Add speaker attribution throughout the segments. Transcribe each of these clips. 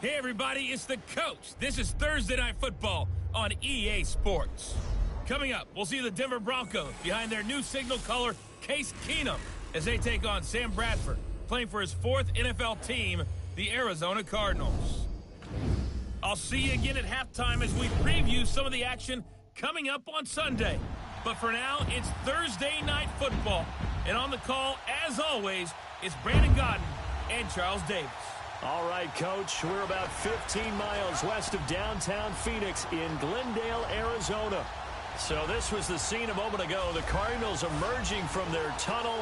Speaker 1: Hey everybody, it's the coach. This is Thursday Night Football on EA Sports. Coming up, we'll see the Denver Broncos behind their new signal caller, Case Keenum, as they take on Sam Bradford, playing for his fourth NFL team, the Arizona Cardinals. I'll see you again at halftime as we preview some of the action coming up on Sunday. But for now, it's Thursday Night Football. And on the call, as always, it's Brandon Godden and Charles Davis.
Speaker 2: All right, Coach, we're about 15 miles west of downtown Phoenix in Glendale, Arizona. So this was the scene a moment ago. The Cardinals emerging from their tunnel,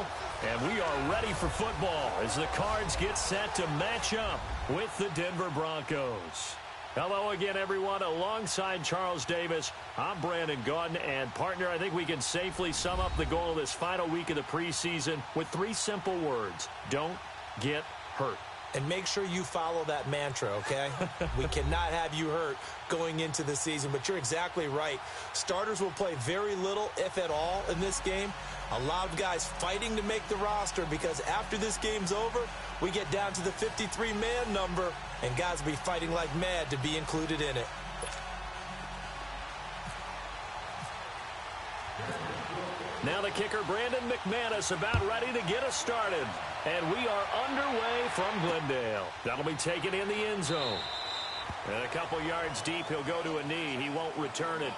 Speaker 2: and we are ready for football as the Cards get set to match up with the Denver Broncos. Hello again, everyone. Alongside Charles Davis, I'm Brandon Gaudin, and partner, I think we can safely sum up the goal of this final week of the preseason with three simple words: don't get hurt.
Speaker 3: And make sure you follow that mantra, okay? We cannot have you hurt going into the season, but you're exactly right. Starters will play very little, if at all, in this game. A lot of guys fighting to make the roster because after this game's over, we get down to the 53-man number, and guys will be fighting like mad to be included in it.
Speaker 2: Now the kicker, Brandon McManus, about ready to get us started. And we are underway from Glendale. That'll be taken in the end zone. And a couple yards deep, he'll go to a knee. He won't return it.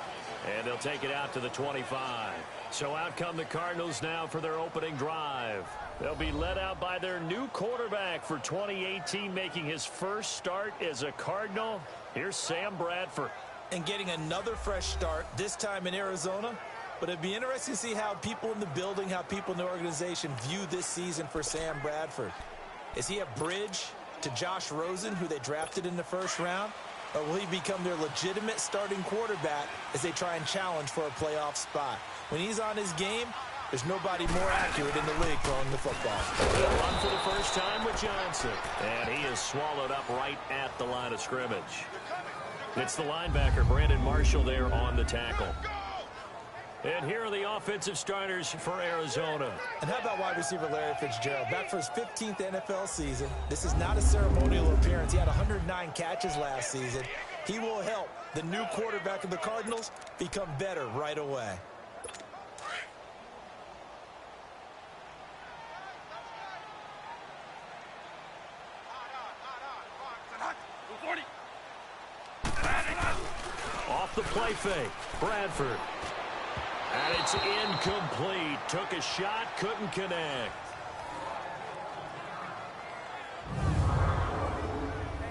Speaker 2: And they'll take it out to the 25. So out come the Cardinals now for their opening drive. They'll be led out by their new quarterback for 2018, making his first start as a Cardinal. Here's Sam Bradford.
Speaker 3: And getting another fresh start, this time in Arizona. But it'd be interesting to see how people in the building, how people in the organization view this season for Sam Bradford. Is he a bridge to Josh Rosen, who they drafted in the first round? Or will he become their legitimate starting quarterback as they try and challenge for a playoff spot? When he's on his game, there's nobody more accurate in the league throwing the football.
Speaker 2: He'll run for the first time with Johnson. And he is swallowed up right at the line of scrimmage. It's the linebacker, Brandon Marshall, there on the tackle. And here are the offensive starters for Arizona.
Speaker 3: And how about wide receiver Larry Fitzgerald? Back for his 15th NFL season. This is not a ceremonial appearance. He had 109 catches last season. He will help the new quarterback of the Cardinals become better right away.
Speaker 2: Off the play fake, Bradford. And it's incomplete. Took a shot, couldn't connect.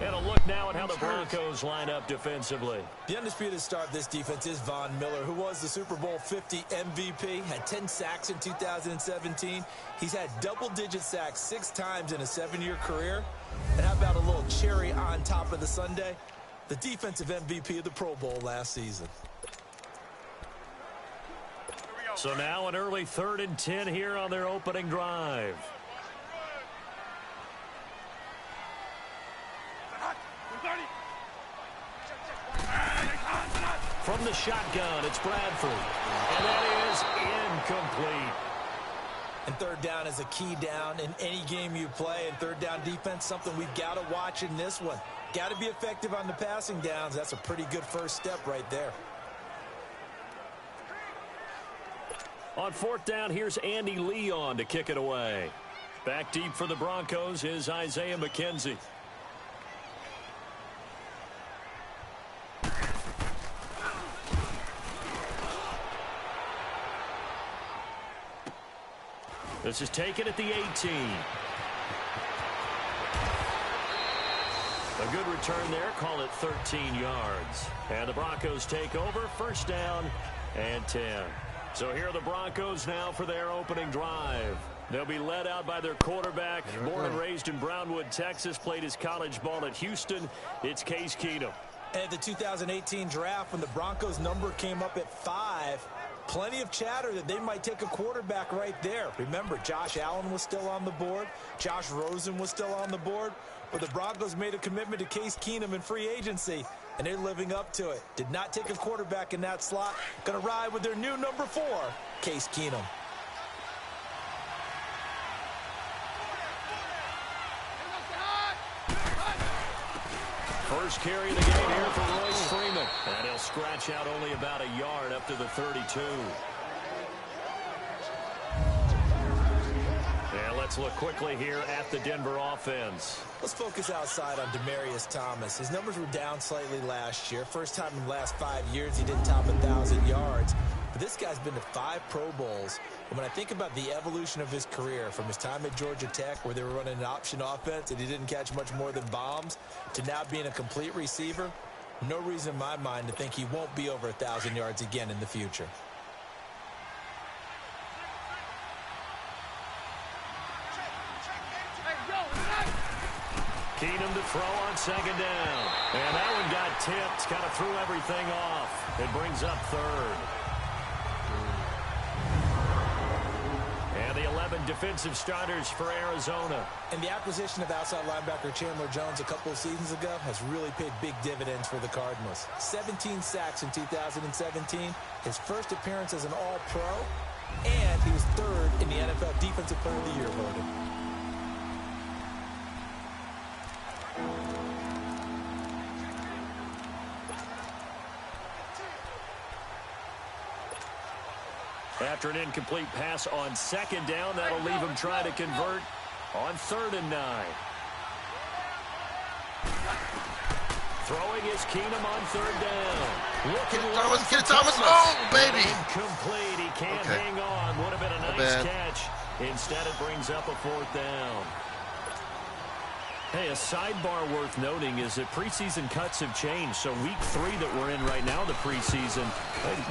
Speaker 2: And a look now at how the Broncos line up defensively.
Speaker 3: The undisputed star of this defense is Von Miller, who was the Super Bowl 50 MVP, had 10 sacks in 2017. He's had double-digit sacks 6 times in a 7-year career. And how about a little cherry on top of the sundae? The defensive MVP of the Pro Bowl last season.
Speaker 2: So now an early 3rd and 10 here on their opening drive. From the shotgun, it's Bradford. And that is incomplete.
Speaker 3: And third down is a key down in any game you play. And third down defense, something we've got to watch in this one. Got to be effective on the passing downs. That's a pretty good first step right there.
Speaker 2: On 4th down, here's Andy Leon to kick it away. Back deep for the Broncos is Isaiah McKenzie. This is taken at the 18. A good return there, call it 13 yards. And the Broncos take over, 1st down and 10. So here are the Broncos now for their opening drive. They'll be led out by their quarterback, born and raised in Brownwood, Texas, played his college ball at Houston. It's Case Keenum.
Speaker 3: At the 2018 draft, when the Broncos number came up at 5, plenty of chatter that they might take a quarterback right there. Remember, Josh Allen was still on the board. Josh Rosen was still on the board. But the Broncos made a commitment to Case Keenum in free agency, and they're living up to it. Did not take a quarterback in that slot. Going to ride with their new number 4, Case Keenum.
Speaker 2: First carry of the game here for Royce Freeman. And he'll scratch out only about a yard up to the 32. And let's look quickly here at the Denver offense.
Speaker 3: Let's focus outside on Demaryius Thomas. His numbers were down slightly last year. First time in the last 5 years he didn't top 1,000 yards. But this guy's been to 5 Pro Bowls. And when I think about the evolution of his career, from his time at Georgia Tech where they were running an option offense and he didn't catch much more than bombs, to now being a complete receiver, no reason in my mind to think he won't be over 1,000 yards again in the future.
Speaker 2: Keenum to throw on second down. And that one got tipped. Kind of threw everything off. It brings up third. And the 11 defensive starters for Arizona.
Speaker 3: And the acquisition of outside linebacker Chandler Jones a couple of seasons ago has really paid big dividends for the Cardinals. 17 sacks in 2017. His first appearance as an All-Pro. And he was 3rd in the NFL Defensive Player of the Year voting.
Speaker 2: After an incomplete pass on second down, that'll leave him trying to convert on 3rd and 9. Throwing is Keenum on 3rd down. Looking
Speaker 4: Get it, Thomas. Oh, baby.
Speaker 2: Incomplete. He can't hang on. Would have been a nice catch. Instead, it brings up a 4th down. Hey, a sidebar worth noting is that preseason cuts have changed. So week 3 that we're in right now, the preseason,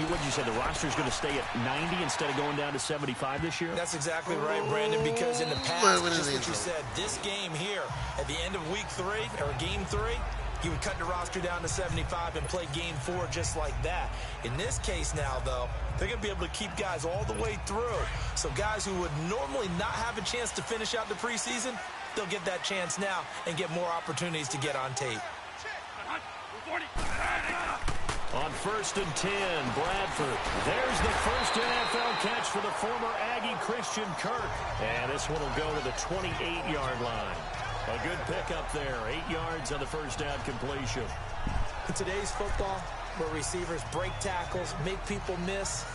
Speaker 2: what did you say, the roster's going to stay at 90 instead of going down to 75 this year?
Speaker 3: That's exactly right, Brandon, because in the past, just what you said, this game here, at the end of week 3, or game 3, he would cut the roster down to 75 and play game 4 just like that. In this case now, though, they're going to be able to keep guys all the way through. So guys who would normally not have a chance to finish out the preseason, they'll get that chance now and get more opportunities to get on tape.
Speaker 2: On 1st and 10, Bradford. There's the first NFL catch for the former Aggie Christian Kirk. And this one will go to the 28-yard line. A good pickup there. 8 yards on the first down completion.
Speaker 3: In today's football, where receivers break tackles, make people miss,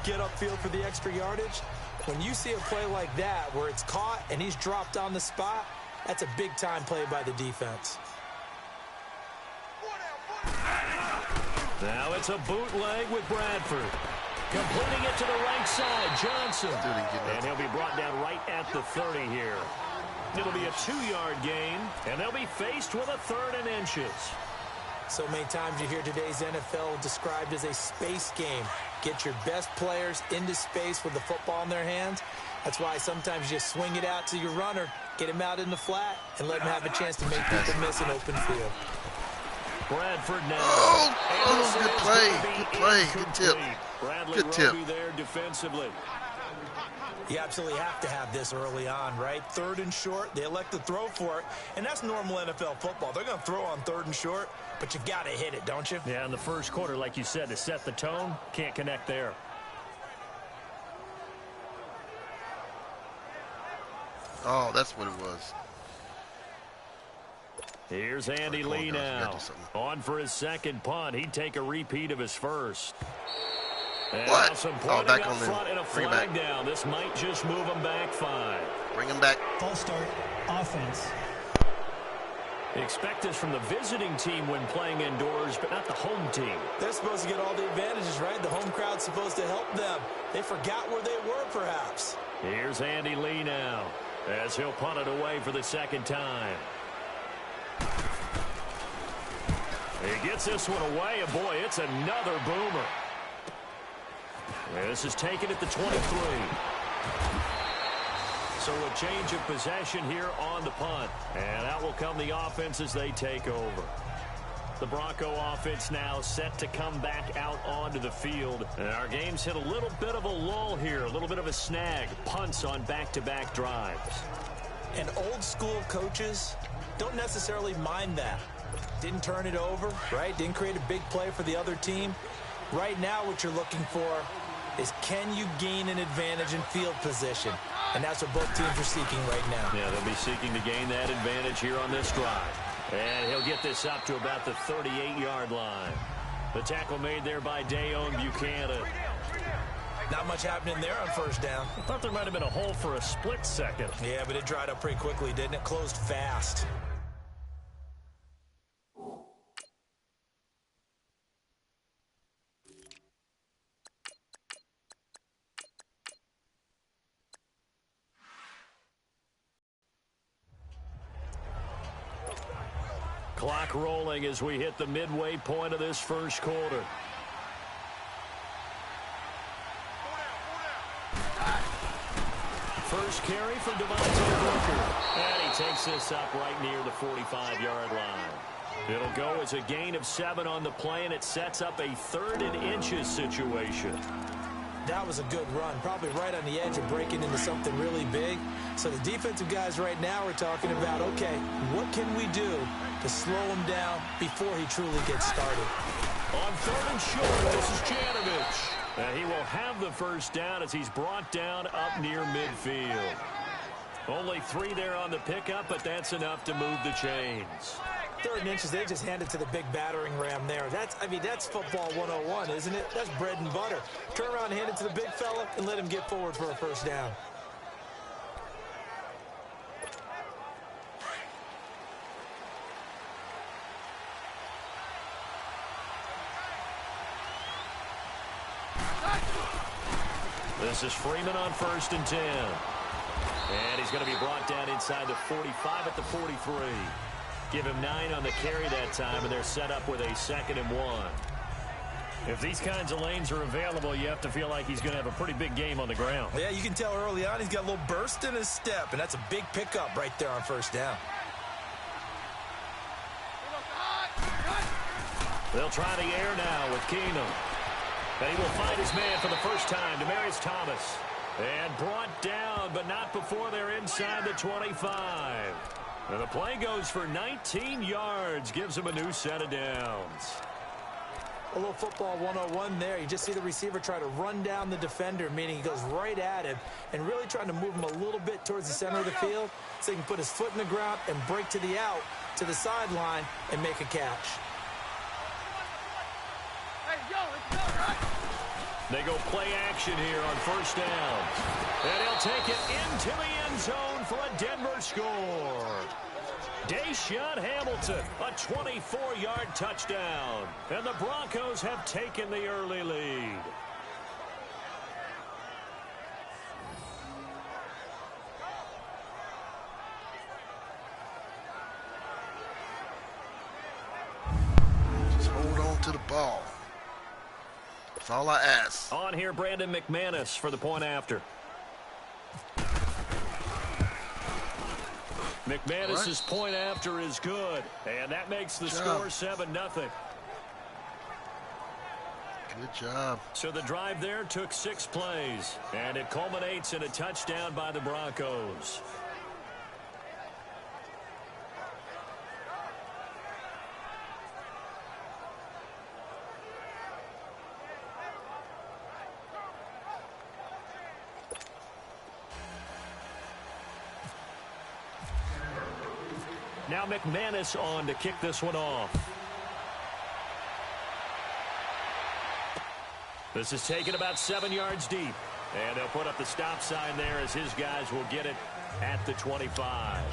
Speaker 3: get upfield for the extra yardage, when you see a play like that where it's caught and he's dropped on the spot, that's a big-time play by the defense.
Speaker 2: Now it's a bootleg with Bradford. Completing it to the right side, Johnson. And he'll be brought down right at the 30 here. It'll be a 2-yard gain, and they'll be faced with a 3rd and inches.
Speaker 3: So many times you hear today's NFL described as a space game. Get your best players into space with the football in their hands. That's why sometimes you just swing it out to your runner, get him out in the flat, and let him have a chance to make people miss an open field.
Speaker 2: Bradford now.
Speaker 4: Oh, good play, good tip.
Speaker 2: Bradley
Speaker 4: good tip.
Speaker 2: Roby there defensively.
Speaker 3: You absolutely have to have this early on, right? 3rd and short, they elect to throw for it, and that's normal NFL football. They're going to throw on 3rd and short, but you got to hit it, don't you?
Speaker 2: Yeah, in the first quarter, like you said, to set the tone, can't connect there.
Speaker 4: Oh, that's what it was.
Speaker 2: Here's Andy Lee now. On for his second punt. He'd take a repeat of his first. And
Speaker 4: what?
Speaker 2: Some
Speaker 4: back
Speaker 2: up
Speaker 4: on
Speaker 2: front
Speaker 4: the
Speaker 2: and a
Speaker 4: bring
Speaker 2: flag
Speaker 4: him back.
Speaker 2: down. This might just move him back 5.
Speaker 4: Bring him back.
Speaker 5: False start, offense.
Speaker 2: Expect this from the visiting team when playing indoors, but not the home team.
Speaker 3: They're supposed to get all the advantages, right? The home crowd's supposed to help them. They forgot where they were, perhaps.
Speaker 2: Here's Andy Lee now, as he'll punt it away for the 2nd time. He gets this one away, and boy, it's another boomer. This is taken at the 23. So a change of possession here on the punt. And out will come the offense as they take over. The Bronco offense now set to come back out onto the field. And our game's hit a little bit of a lull here, a little bit of a snag. Punts on back-to-back drives.
Speaker 3: And old-school coaches don't necessarily mind that. Didn't turn it over, right? Didn't create a big play for the other team. Right now what you're looking for is, can you gain an advantage in field position? And that's what both teams are seeking right now.
Speaker 2: Yeah, they'll be seeking to gain that advantage here on this drive. And he'll get this up to about the 38-yard line. The tackle made there by Dayon Buchanan.
Speaker 3: Not much happening there on first down.
Speaker 2: I thought there might have been a hole for a split second.
Speaker 3: Yeah, but it dried up pretty quickly, didn't it? Closed fast.
Speaker 2: Clock rolling as we hit the midway point of this first quarter. First carry for Devontae Booker. And he takes this up right near the 45-yard line. It'll go as a gain of 7 on the play, and it sets up a 3rd and inches situation.
Speaker 3: That was a good run, probably right on the edge of breaking into something really big. So the defensive guys right now are talking about, okay, what can we do to slow him down before he truly gets started?
Speaker 2: On 3rd and short, this is Janovich. And he will have the first down as he's brought down up near midfield. Only 3 there on the pickup, but that's enough to move the chains.
Speaker 3: 3rd and inches, they just hand it to the big battering ram there. That's football 101, isn't it? That's bread and butter. Turn around and hand it to the big fella and let him get forward for a first down.
Speaker 2: This is Freeman on 1st and 10. And he's going to be brought down inside the 45 at the 43. Give him 9 on the carry that time, and they're set up with a 2nd and 1. If these kinds of lanes are available, you have to feel like he's going to have a pretty big game on the ground.
Speaker 3: Yeah, you can tell early on he's got a little burst in his step, and that's a big pickup right there on first down.
Speaker 2: They'll try the air now with Keenum. And he will find his man for the first time, Demaryius Thomas. And brought down, but not before they're inside the 25. And the play goes for 19 yards, gives him a new set of downs.
Speaker 3: A little football 101 there. You just see the receiver try to run down the defender, meaning he goes right at him and really trying to move him a little bit towards the center of the field so he can put his foot in the ground and break to the out, to the sideline, and make a catch.
Speaker 2: They go play action here on first down. And he'll take it into the end zone for a Denver score. Deshaun Hamilton, a 24-yard touchdown. And the Broncos have taken the early lead.
Speaker 4: Just hold on to the ball. That's all I ask.
Speaker 2: On here, Brandon McManus for the point after. McManus's point after is good, and that makes the score 7-0.
Speaker 4: Good job.
Speaker 2: So the drive there took 6 plays, and it culminates in a touchdown by the Broncos. Now McManus on to kick this one off. This is taken about 7 yards deep. And they'll put up the stop sign there as his guys will get it at the 25.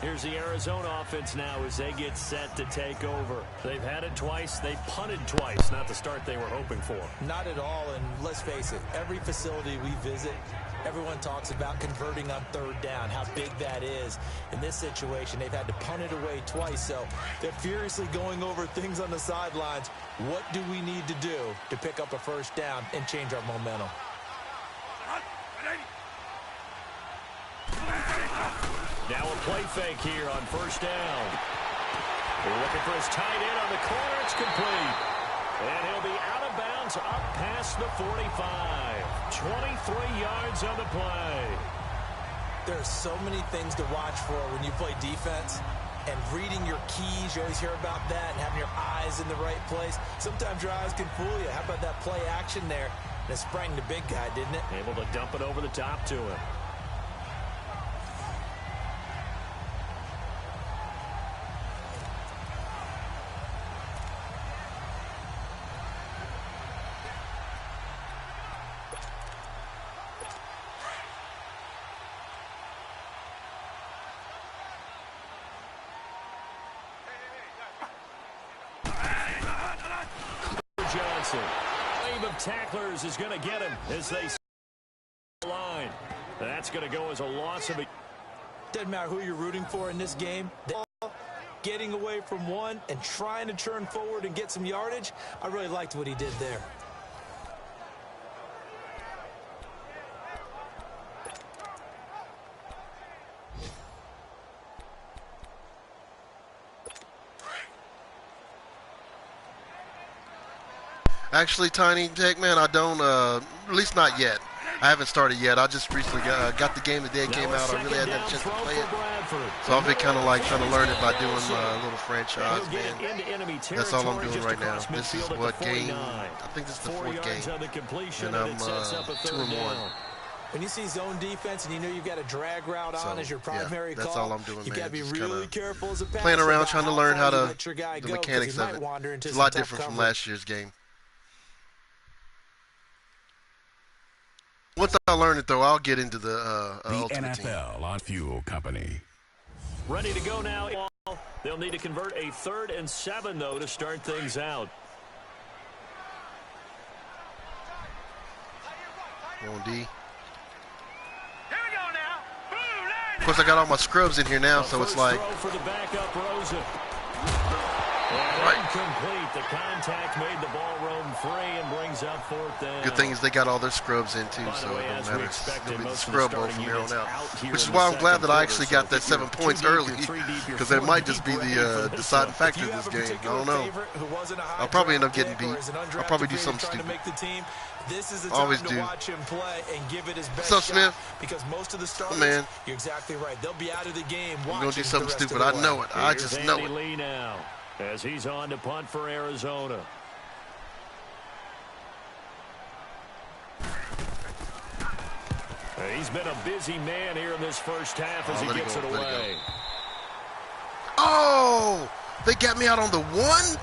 Speaker 2: Here's the Arizona offense now as they get set to take over. They've had it twice. They punted twice. Not the start they were hoping for.
Speaker 3: Not at all, and let's face it, every facility we visit, everyone talks about converting on 3rd down, how big that is. In this situation, they've had to punt it away twice, so they're furiously going over things on the sidelines. What do we need to do to pick up a first down and change our momentum?
Speaker 2: Now a play fake here on first down. They're looking for his tight end on the corner. It's complete. And he'll be out of bounds up past the 45. 23 yards on the play.
Speaker 3: There are so many things to watch for when you play defense. And reading your keys, you always hear about that, and having your eyes in the right place. Sometimes your eyes can fool you. How about that play action there? And it sprang the big guy, didn't it?
Speaker 2: Able to dump it over the top to him. passing. Wave of tacklers is going to get him as they line. That's going to go as a loss of a...
Speaker 3: Doesn't matter who you're rooting for in this game. Getting away from one and trying to turn forward and get some yardage. I really liked what he did there.
Speaker 4: Actually, Tiny Tech, man, I don't, at least not yet. I haven't started yet. I just recently got the game the day it came out. I really hadn't had a chance to play it. So I've been kind of like trying to learn it by doing a little franchise, man. That's all I'm doing right now. This is what game, I think this is the 4th game. And I'm 2-1.
Speaker 3: When you see zone defense and you know you've got a drag route on as your primary call,
Speaker 4: that's all I'm doing, man.
Speaker 3: You got to be really careful as a passer.
Speaker 4: Playing around, trying to learn how to, the mechanics of it. It's a lot different from last year's game. Once I learn it, though, I'll get into the Ultimate
Speaker 6: NFL
Speaker 4: Team.
Speaker 6: On Fuel Company.
Speaker 2: Ready to go now. They'll need to convert a 3rd and 7, though, to start things out.
Speaker 4: On D. Of course, I got all my scrubs in here now, so it's like...
Speaker 2: For the backup, Rosen.
Speaker 4: Right.
Speaker 2: Incomplete. The contact made the ball roam free and brings up 4th down.
Speaker 4: Good thing is they got all their scrubs in, too, so it don't matter. It'll be the scrub mode from here on out. Which is why I'm glad that I actually got that 7 points early, because that might just be the deciding factor of this game. I don't know. I'll probably end up getting beat. I'll probably do something stupid.
Speaker 3: This is the
Speaker 4: Always
Speaker 3: time
Speaker 4: do.
Speaker 3: to watch him play and give it his best
Speaker 4: What's up, Smith?
Speaker 3: shot, because most of the starters,
Speaker 4: man.
Speaker 3: You're exactly right. They'll be out of the game.
Speaker 4: I'm going to do something stupid. I know it. I just know it.
Speaker 2: Lee now, as he's on to punt for Arizona. He's been a busy man here in this first half as he gets it away.
Speaker 4: Oh, they got me out on the 1?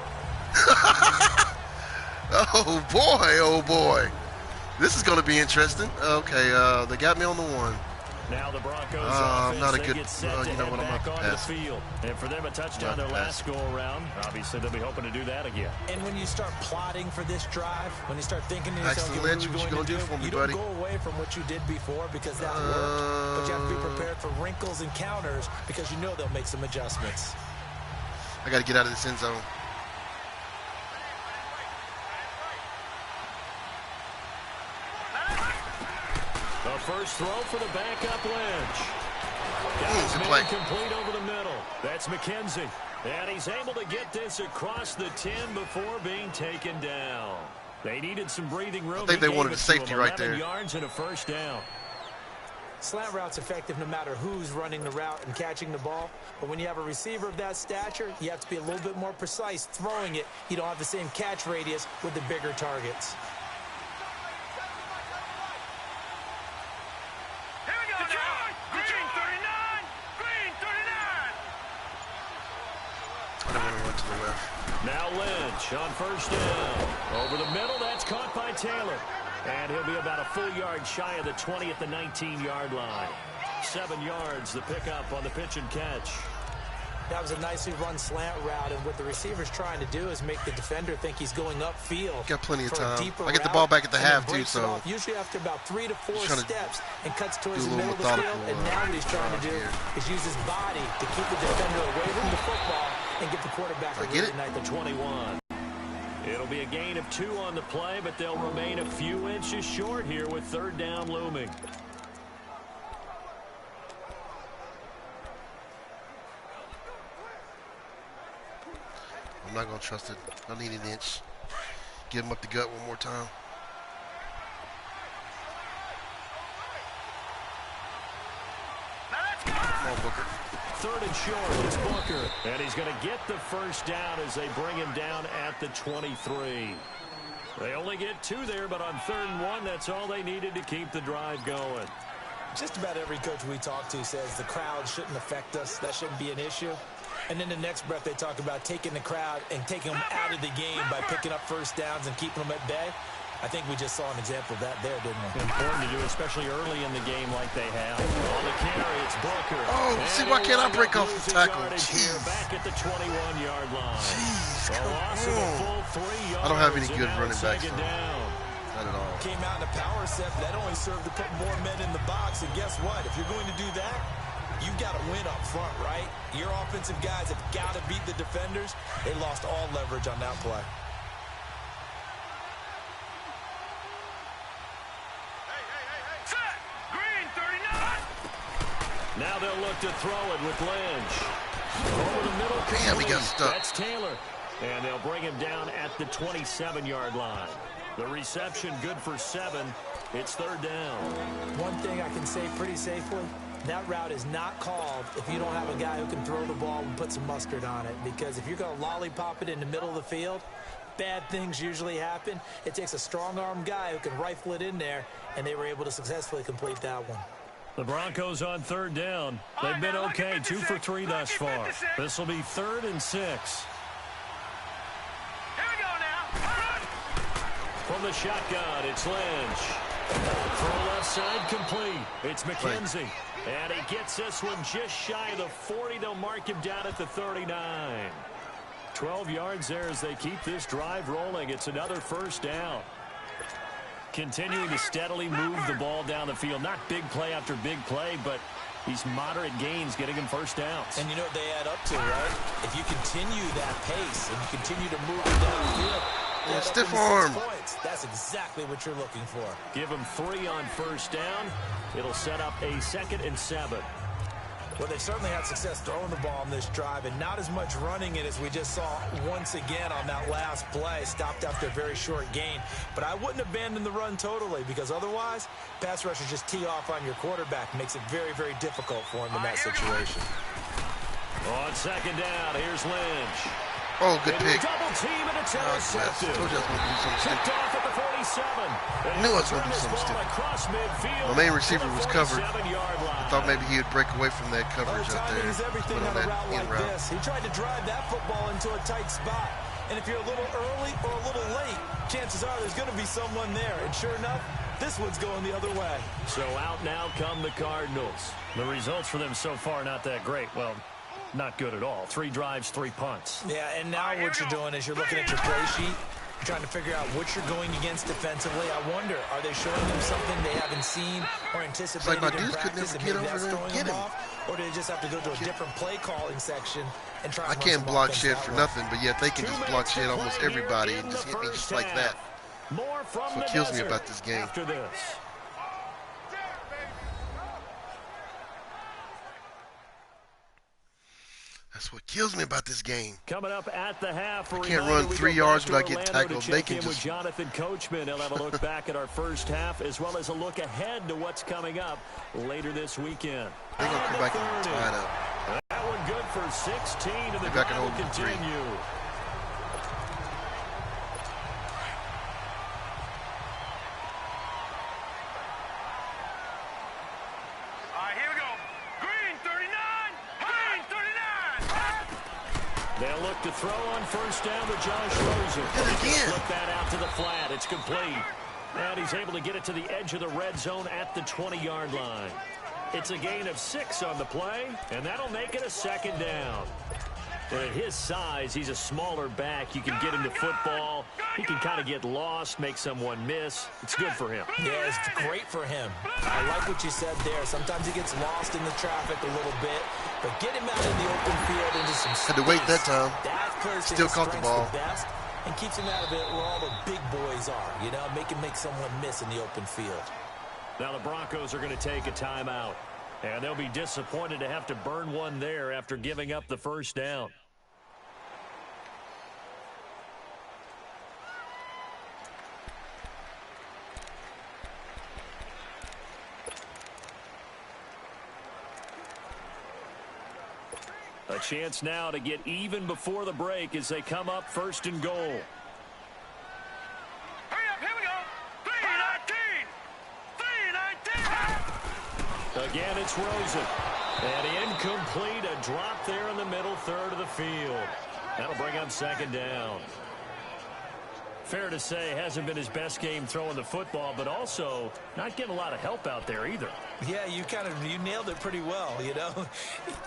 Speaker 4: Oh, boy, oh, boy. This is going to be interesting. Okay, they got me on the 1.
Speaker 2: Now the Broncos
Speaker 4: I'm not a good,
Speaker 2: you know what, I'm not the field. And for them, a touchdown their last go-around. Obviously, they'll be hoping to do that again.
Speaker 3: And when you start plotting for this drive, when you start thinking to yourself,
Speaker 4: Excellent, Lynch, what you going to do for me, buddy?
Speaker 3: You don't go away from what you did before because that worked. But you have to be prepared for wrinkles and counters because you know they'll make some adjustments.
Speaker 4: I got to get out of this end zone.
Speaker 2: The first throw for the backup Lynch. Complete over the middle. That's McKenzie. And he's able to get this across the 10 before being taken down. They needed some breathing room.
Speaker 4: I think they wanted a safety right there.
Speaker 2: 11 yards and a first down.
Speaker 3: Slant route's effective no matter who's running the route and catching the ball. But when you have a receiver of that stature, you have to be a little bit more precise throwing it. You don't have the same catch radius with the bigger targets.
Speaker 2: Now Lynch on first down. Over the middle, that's caught by Taylor. And he'll be about a full yard shy of the 20 at the 19-yard line. 7 yards, the pickup on the pitch and catch.
Speaker 3: That was a nicely run slant route, and what the receiver's trying to do is make the defender think he's going upfield.
Speaker 4: Got plenty of time. I get the ball back at the half, too, so...
Speaker 3: Usually after about 3 to 4 steps and cuts towards the middle of the field, and now what he's trying to do is use his body to keep the defender away from the football and get the quarterback to reignite the 21.
Speaker 2: It'll be a gain of 2 on the play, but they'll remain a few inches short here with 3rd down looming.
Speaker 4: I'm not going to trust it. I need an inch. Get him up the gut one more time. Come on, Booker.
Speaker 2: 3rd and short, it's Booker. And he's going to get the first down as they bring him down at the 23. They only get 2 there, but on 3rd and 1, that's all they needed to keep the drive going.
Speaker 3: Just about every coach we talk to says the crowd shouldn't affect us. That shouldn't be an issue. And then the next breath they talk about taking the crowd and taking them out of the game by picking up first downs and keeping them at bay. I think we just saw an example of that there, didn't we?
Speaker 2: Important to do, especially early in the game like they have. On the carry, it's Booker.
Speaker 4: Oh, see, why can't I break off the tackle?
Speaker 2: Here, back at the 21-yard line.
Speaker 4: Jeez, come
Speaker 2: on.
Speaker 4: I don't have any good running backs, though. Not at all.
Speaker 3: Came out in a power set, but that only served to put more men in the box. And guess what? If you're going to do that, you've got to win up front, right? Your offensive guys have got to beat the defenders. They lost all leverage on that play.
Speaker 2: Now they'll look to throw it with Lynch. Over the middle.
Speaker 4: Damn, he got stuck.
Speaker 2: That's Taylor. And they'll bring him down at the 27-yard line. The reception good for 7. It's third down.
Speaker 3: One thing I can say pretty safely, that route is not called if you don't have a guy who can throw the ball and put some mustard on it. Because if you're going to lollipop it in the middle of the field, bad things usually happen. It takes a strong-arm guy who can rifle it in there, and they were able to successfully complete that one.
Speaker 2: The Broncos on third down. They've been okay, 2 for 3 thus far. This will be 3rd and 6.
Speaker 1: Here we go now.
Speaker 2: From the shotgun, it's Lynch. Throw left side complete. It's McKenzie. And he gets this one just shy of the 40. They'll mark him down at the 39. 12 yards there as they keep this drive rolling. It's another first down. Continuing to steadily move the ball down the field. Not big play after big play, but these moderate gains getting him first downs.
Speaker 3: And you know what they add up to, right? If you continue that pace and you continue to move it down the field,
Speaker 4: yeah, stiff arm.
Speaker 3: Points. That's exactly what you're looking for.
Speaker 2: Give him 3 on first down. It'll set up a 2nd and 7.
Speaker 3: Well, they certainly had success throwing the ball on this drive, and not as much running it as we just saw once again on that last play. Stopped after a very short gain. But I wouldn't abandon the run totally, because otherwise, pass rushers just tee off on your quarterback. Makes it very, very difficult for him in that situation.
Speaker 2: On 2nd down, here's Lynch.
Speaker 4: Oh, good pick.
Speaker 2: Double team, and it's intercepted.
Speaker 4: Told you I was going to do something
Speaker 2: Kicked
Speaker 4: stupid.
Speaker 2: off at the 47.
Speaker 4: I knew I was going to do something stupid. My main receiver was covered. I thought maybe he would break away from that coverage out there.
Speaker 3: Timing is everything on a route like this. He tried to drive that football into a tight spot. And if you're a little early or a little late, chances are there's going to be someone there. And sure enough, this one's going the other way.
Speaker 2: So out now come the Cardinals. The results for them so far not that great. Well, not good at all. 3 drives, 3 punts.
Speaker 3: Yeah, and now what you're doing is you're looking at your play sheet. You're trying to figure out what you're going against defensively. I wonder, are they showing them something they haven't seen or anticipated
Speaker 4: like my
Speaker 3: in
Speaker 4: dudes could
Speaker 3: practice,
Speaker 4: never
Speaker 3: and
Speaker 4: get
Speaker 3: maybe
Speaker 4: over
Speaker 3: that's
Speaker 4: there and
Speaker 3: throwing
Speaker 4: get
Speaker 3: them
Speaker 4: him.
Speaker 3: off? Or do they just have to go to a different play calling section and try and
Speaker 4: I
Speaker 3: run
Speaker 4: can't
Speaker 3: some
Speaker 4: block
Speaker 3: offense
Speaker 4: shit
Speaker 3: that
Speaker 4: for
Speaker 3: way?
Speaker 4: nothing, but yet they can just block shit almost everybody and just hit me just like that.
Speaker 2: More from
Speaker 4: That's what kills me about this game.
Speaker 2: After this.
Speaker 4: That's what kills me about this game.
Speaker 2: Coming up at the half.
Speaker 4: I can't run 3 yards without getting tackled. They can just.
Speaker 2: With Jonathan Coachman. He'll have a look back at our first half as well as a look ahead to what's coming up later this weekend.
Speaker 4: They're going to come back and tie it up.
Speaker 2: That one good for 16, and the
Speaker 4: They're back
Speaker 2: drive will
Speaker 4: and hold 3.
Speaker 2: continue. They'll look to throw on first down to Josh Rosen. Flip that out to the flat. It's complete. And he's able to get it to the edge of the red zone at the 20-yard line. It's a gain of 6 on the play, and that'll make it a 2nd down. And at his size, he's a smaller back. You can get him to football. He can kind of get lost, make someone miss. It's good for him.
Speaker 3: Yeah, it's great for him. I like what you said there. Sometimes he gets lost in the traffic a little bit, but get him out in the open field into some space.
Speaker 4: Had to wait that time.
Speaker 3: That plays to
Speaker 4: Still
Speaker 3: his
Speaker 4: caught the
Speaker 3: strengths
Speaker 4: ball.
Speaker 3: the best and keeps him out of it where all the big boys are. You know, make someone miss in the open field.
Speaker 2: Now the Broncos are going to take a timeout, and they'll be disappointed to have to burn one there after giving up the first down. A chance now to get even before the break as they come up 1st and goal.
Speaker 1: Hurry up, here we go. 3-19. 3-19.
Speaker 2: Again, it's Rosen. And incomplete, a drop there in the middle third of the field. That'll bring up 2nd down. Fair to say, hasn't been his best game throwing the football, but also not getting a lot of help out there either.
Speaker 3: Yeah, you nailed it pretty well, you know.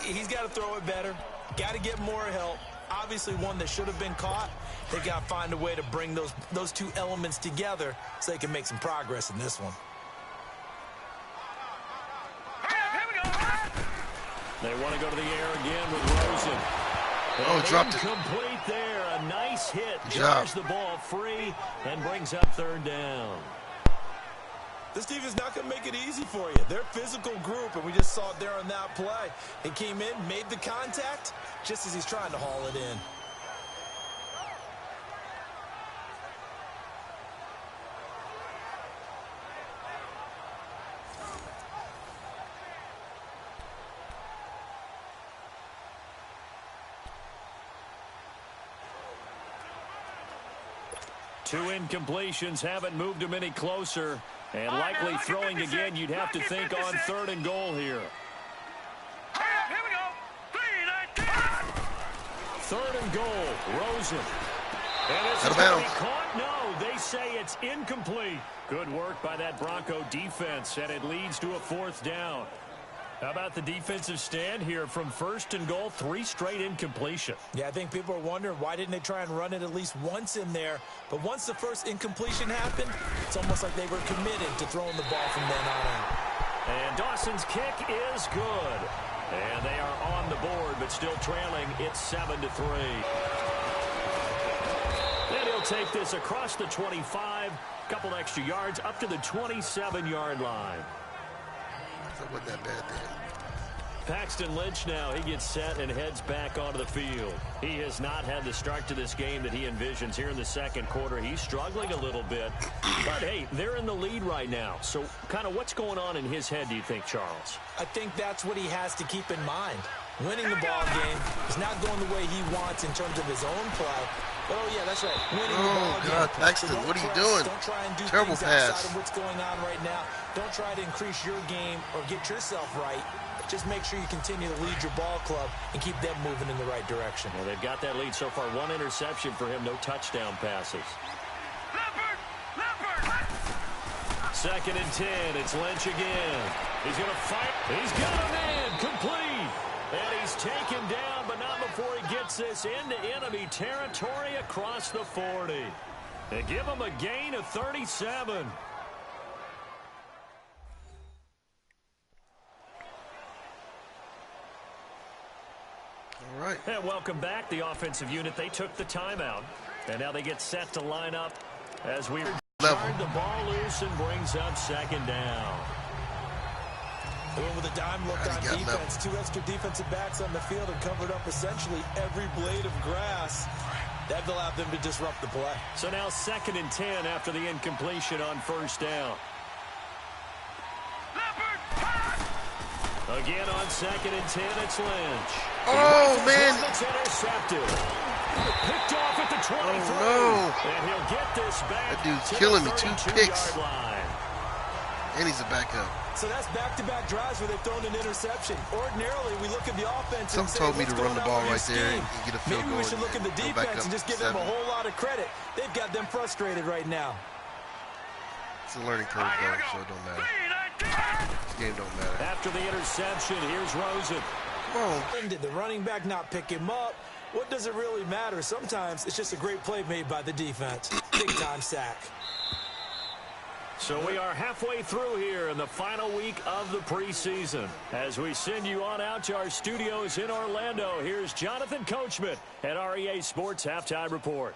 Speaker 3: He's got to throw it better, got to get more help. Obviously one that should have been caught. They got to find a way to bring those two elements together so they can make some progress in this one.
Speaker 2: They want to go to the air again with Rosen.
Speaker 4: Oh, dropped it.
Speaker 2: Complete there. A nice hit.
Speaker 4: Jars
Speaker 2: the ball free and brings up third down.
Speaker 3: This team is not going to make it easy for you. They're a physical group, and we just saw it there on that play. He came in, made the contact, just as he's trying to haul it in.
Speaker 2: Two incompletions haven't moved him any closer. And likely throwing again, you'd have to think on 3rd and goal here.
Speaker 6: Here we go.
Speaker 2: 3rd and goal, Rosen. And this
Speaker 4: Out
Speaker 2: is
Speaker 4: of
Speaker 2: going to
Speaker 4: bounds.
Speaker 2: be caught. No, they say it's incomplete. Good work by that Bronco defense, and it leads to a 4th down. How about the defensive stand here from 1st and goal, 3 straight incompletion.
Speaker 3: Yeah, I think people are wondering why didn't they try and run it at least once in there. But once the first incompletion happened, it's almost like they were committed to throwing the ball from then on out.
Speaker 2: And Dawson's kick is good. And they are on the board, but still trailing. It's 7-3. Then he'll take this across the 25, couple extra yards up to the 27-yard line.
Speaker 4: That wasn't that bad then.
Speaker 2: Paxton Lynch now, he gets set and heads back onto the field. He has not had the start to this game that he envisions here in the second quarter. He's struggling a little bit. But, hey, they're in the lead right now. So kind of what's going on in his head, do you think, Charles?
Speaker 3: I think that's what he has to keep in mind. Winning the ball game is not going the way he wants in terms of his own play. But, oh, yeah, that's right. Winning the ball
Speaker 4: God,
Speaker 3: game.
Speaker 4: Paxton,
Speaker 3: So
Speaker 4: what are you
Speaker 3: press,
Speaker 4: doing?
Speaker 3: Don't try and do
Speaker 4: Terrible
Speaker 3: things
Speaker 4: pass.
Speaker 3: outside of what's going on right now. Don't try to increase your game or get yourself right. Just make sure you continue to lead your ball club and keep them moving in the right direction.
Speaker 2: Well, they've got that lead so far. 1 interception for him, no touchdown passes. Second and 10. It's Lynch again. He's going to fight. He's got a man. Complete. And he's taken down, but not before he gets this into enemy territory across the 40. They give him a gain of 37.
Speaker 4: All right.
Speaker 2: And welcome back. The offensive unit, they took the timeout. And now they get set to line up as we turn the ball loose and brings up 2nd down.
Speaker 3: With a dime look on defense, 2 extra defensive backs on the field and covered up essentially every blade of grass. That allowed them to disrupt the play.
Speaker 2: So now 2nd and 10 after the incompletion on 1st down. Again on 2nd and 10, it's Lynch.
Speaker 4: Oh, man.
Speaker 2: It's intercepted. Picked off at the 23.
Speaker 4: Oh, no.
Speaker 2: And he'll get this back.
Speaker 4: That dude's
Speaker 2: to
Speaker 4: killing
Speaker 2: the
Speaker 4: me. 2
Speaker 2: 32-yard
Speaker 4: picks.
Speaker 2: line.
Speaker 4: And he's a backup.
Speaker 3: So that's back-to-back drives where they've thrown an interception. Ordinarily, we look at the offense
Speaker 4: Some
Speaker 3: and say,
Speaker 4: told me
Speaker 3: what's
Speaker 4: to run
Speaker 3: going
Speaker 4: the
Speaker 3: on
Speaker 4: ball
Speaker 3: with
Speaker 4: right
Speaker 3: your
Speaker 4: there
Speaker 3: scheme?
Speaker 4: and get a field
Speaker 3: Maybe
Speaker 4: goal
Speaker 3: we should look at the
Speaker 4: and go back
Speaker 3: defense
Speaker 4: up
Speaker 3: and just give them a
Speaker 4: 7.
Speaker 3: whole lot of credit. They've got them frustrated right now.
Speaker 4: It's a learning curve, though, so it don't matter. This game don't matter.
Speaker 2: After the interception, here's Rosen.
Speaker 4: Come on.
Speaker 3: Did the running back not pick him up? What does it really matter? Sometimes it's just a great play made by the defense. Big-time sack.
Speaker 2: So we are halfway through here in the final week of the preseason. As we send you on out to our studios in Orlando, here's Jonathan Coachman at REA Sports Halftime Report.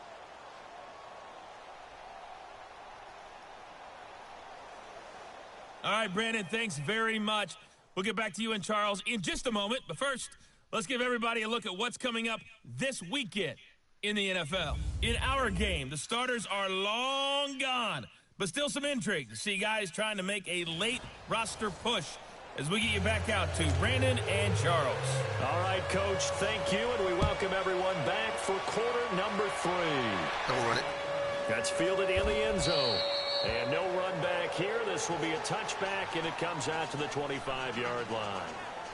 Speaker 1: All right, Brandon, thanks very much. We'll get back to you and Charles in just a moment. But first, let's give everybody a look at what's coming up this weekend in the NFL. In our game, the starters are long gone, but still some intrigue to see guys trying to make a late roster push as we get you back out to Brandon and Charles.
Speaker 2: All right, Coach, thank you, and we welcome everyone back for quarter number 3.
Speaker 4: Don't run it.
Speaker 2: That's fielded in the end zone. And no run back here. This will be a touchback, and it comes out to the 25-yard line.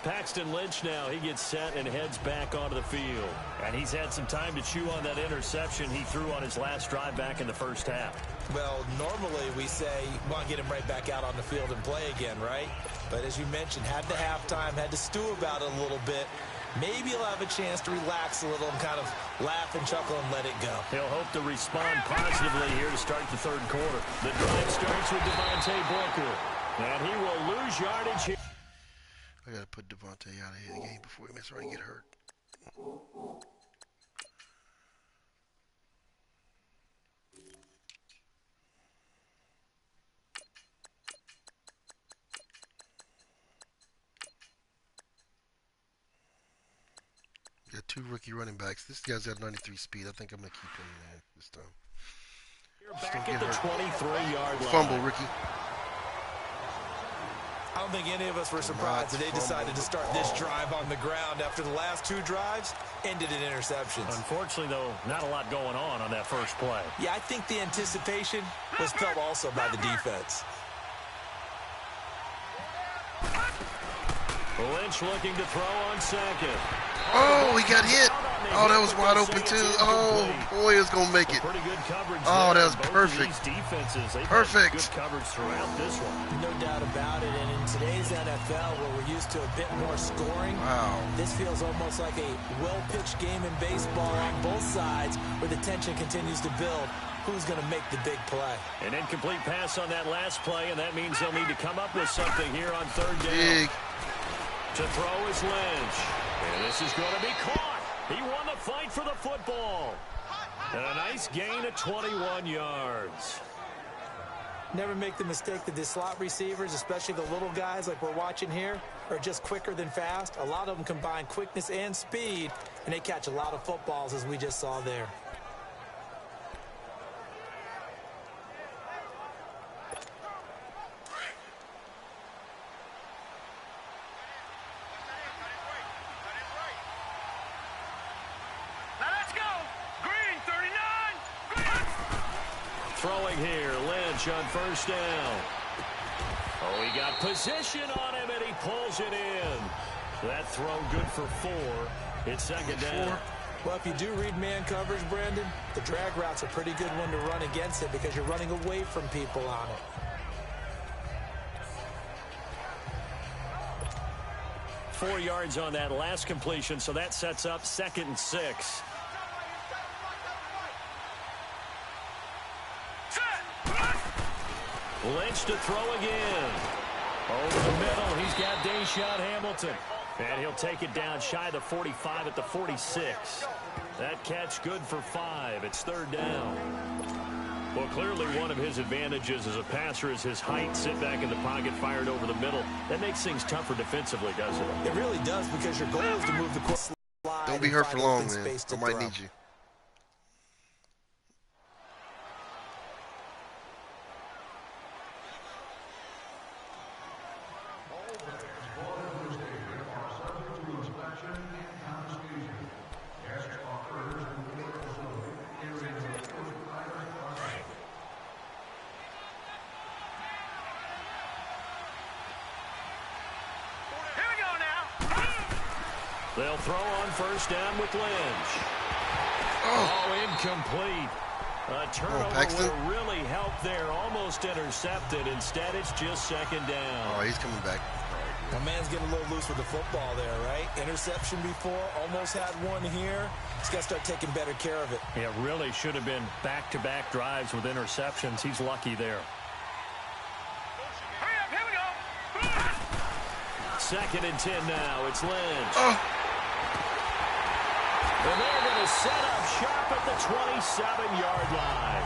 Speaker 2: Paxton Lynch now. He gets set and heads back onto the field. And he's had some time to chew on that interception he threw on his last drive back in the first half.
Speaker 3: Well, normally we say, well, get him right back out on the field and play again, right? But as you mentioned, had the halftime, had to stew about it a little bit. Maybe he'll have a chance to relax a little and kind of laugh and chuckle and let it go.
Speaker 2: He'll hope to respond positively here to start the third quarter. The drive starts with Devontae Booker. And he will lose yardage here.
Speaker 4: I got to put Devontae out of the game before he gets ready to get hurt. Got 2 rookie running backs. This guy's got 93 speed. I think I'm going to keep him in this time.
Speaker 2: Back at the 23-yard line.
Speaker 4: Fumble, Ricky.
Speaker 3: I don't think any of us were surprised that they decided to start this drive on the ground after the last 2 drives ended in interceptions.
Speaker 2: Unfortunately, though, not a lot going on that first play.
Speaker 3: Yeah, I think the anticipation was felt also by the defense.
Speaker 2: Lynch looking to throw on second.
Speaker 4: Oh, he got hit. Oh, that was wide open, too. Oh, boy, it's going to make it.
Speaker 2: Pretty good coverage.
Speaker 4: Oh, that was perfect. Perfect.
Speaker 2: Good coverage throughout this one.
Speaker 3: No doubt about it. And in today's NFL, where we're used to a bit more scoring, this feels almost like a well-pitched game in baseball on both sides where the tension continues to build. Who's going to make the big play?
Speaker 2: An incomplete pass on that last play, and that means they'll need to come up with something here on third down.
Speaker 4: Big.
Speaker 2: To throw is Lynch. And this is going to be caught. He won the fight for the football. And a nice gain of 21 yards.
Speaker 3: Never make the mistake that the slot receivers, especially the little guys like we're watching here, are just quicker than fast. A lot of them combine quickness and speed, and they catch a lot of footballs, as we just saw there.
Speaker 2: Throwing here, Lynch on first down. Oh, he got position on him, and he pulls it in. That throw good for 4. It's second down.
Speaker 3: Well, if you do read man coverage, Brandon, the drag route's a pretty good one to run against it because you're running away from people on it.
Speaker 2: 4 yards on that last completion, so that sets up 2nd and 6. Lynch to throw again. Over the middle, he's got Deshaun Hamilton. And he'll take it down shy of the 45 at the 46. That catch good for 5. It's third down. Well, clearly one of his advantages as a passer is his height. Sit back in the pocket, fired over the middle. That makes things tougher defensively, doesn't it?
Speaker 3: It really does, because your goal is to move the slide.
Speaker 4: Don't be hurt for long, man. I might need you.
Speaker 2: They'll throw on first down with Lynch. Oh, incomplete. A turnover will really help there. Almost intercepted. Instead, it's just second down.
Speaker 4: Oh, he's coming back.
Speaker 3: My man's getting a little loose with the football there, right? Interception before, almost had one here. He's got to start taking better care of it.
Speaker 2: Yeah, really should have been back-to-back drives with interceptions. He's lucky there.
Speaker 6: Hurry up, here we go.
Speaker 2: 2nd and 10 now. It's Lynch.
Speaker 4: Oh.
Speaker 2: And they're going to set up shop at the 27-yard line.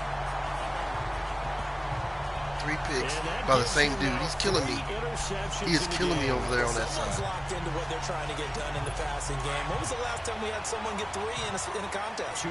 Speaker 4: 3 picks by the same dude. He's killing me. He is killing me over there on that
Speaker 3: Someone's
Speaker 4: side.
Speaker 3: locked into what they're trying to get done in the passing game. When was the last time we had someone get 3 in a contest?